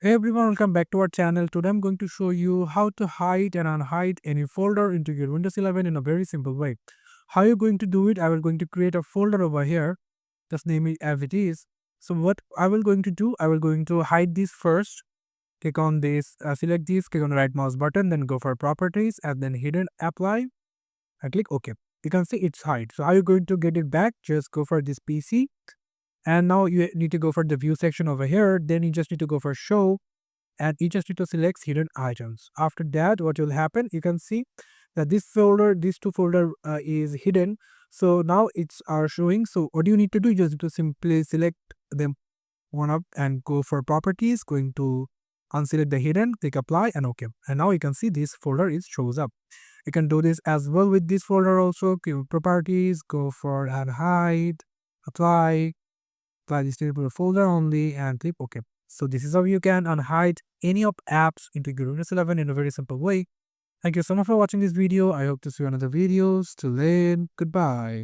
Hey everyone, welcome back to our channel. Today I'm going to show you how to hide and unhide any folder into your Windows 11 in a very simple way. How you're going to do it, I will going to create a folder over here. Just name it as it is. So what I will going to do, I will going to hide this first. Click on this, select this, click on the right mouse button, then go for properties and then hidden apply. I click OK. You can see it's hide. So how you going to get it back? Just go for this PC. And now you need to go for the view section over here. Then you just need to go for show and you just need to select hidden items. After that, what will happen, you can see that this folder, these two folder is hidden. So now it's are showing. So what you need to do, you just need to simply select them one up and go for properties, going to unselect the hidden, click apply and OK. And now you can see this folder is shows up. You can do this as well with this folder also. Click properties, go for add hide, apply this to the folder only and click OK. So this is how you can unhide any of apps into your Windows 11 in a very simple way. Thank you so much for watching this video. I hope to see you in other videos. Till then, goodbye.